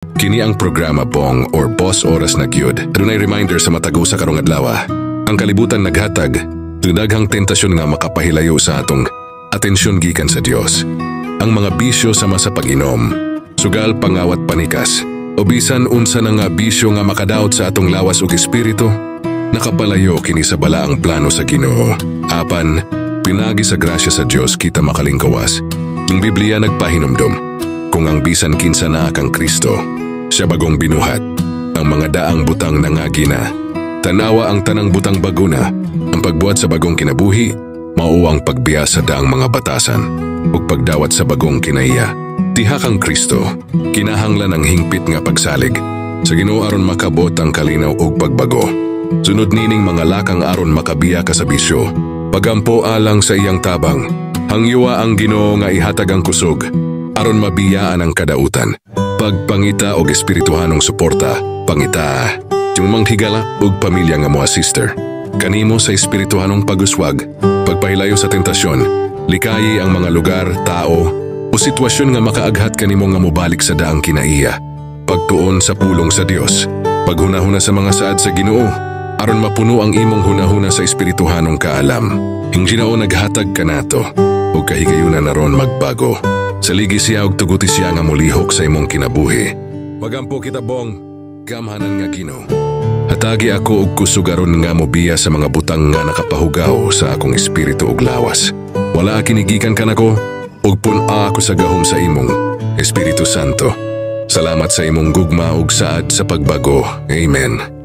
Kini ang programa Bong or Boss Oras na Gyud. Adunay reminder sa matago sa karong adlaw. Ang kalibutan naghatag, daghang tentasyon nga makapahilayo sa atong atensyon gikan sa Dios. Ang mga bisyo sama sa pag-inom, sugal, pangawat, panikas, o bisan unsa na nga bisyo nga makadaot sa atong lawas ug espiritu, nakapalayo kini sa balaang plano sa Ginoo. Apan, pinagi sa grasya sa Dios kita makalingkawas. Ang Biblia nagpahinumdom, kung ang bisan kinsa na kang Kristo, siya bagong binuhat. Ang mga daang butang nangagi na. Tanawa ang tanang butang bago na. Ang pagbuhat sa bagong kinabuhi, mao ang pagbiya sa daang mga batasan, ug pagdawat sa bagong kinaiya. Tihak ang Kristo, kinahanglan ang hingpit nga pagsalig. Sa Ginoo aron makabot ang kalinaw ug pagbago. Sunod nining mga lakang aron makabiya ka sa bisyo. Pagampo alang sa iyang tabang. Hangyuwa ang Ginoo nga ihatag ang kusog, aron mabiyaan ang kadautan. Pagpangita og espirituhanong suporta, pangita, yung manghigala og pamilya nga moa sister. Kanimo sa espirituhanong paguswag, pagpahilayo sa tentasyon, likayi ang mga lugar, tao, o sitwasyon nga makaaghat kanimo nga mobalik sa daang kinaiya. Pagtuon sa pulong sa Dios, paghunahuna sa mga saad sa Ginoo, aron mapuno ang imong hunahuna sa espirituhanong kaalam. Hing Ginoo naghatag kanato, ug kahigayunan naron magbago. Saligi siya og tuguti siya nga mulihok sa imong kinabuhi. Magampo kita Bong, gamhanan nga Ginoo. Hatagi ako og kusugaron nga mobiya sa mga butang nga nakapahugaw sa akong espiritu ug lawas. Wala kinigikan kanako, ug pun-a ako sa gahom sa imong Espiritu Santo. Salamat sa imong gugma ug saad sa pagbago. Amen.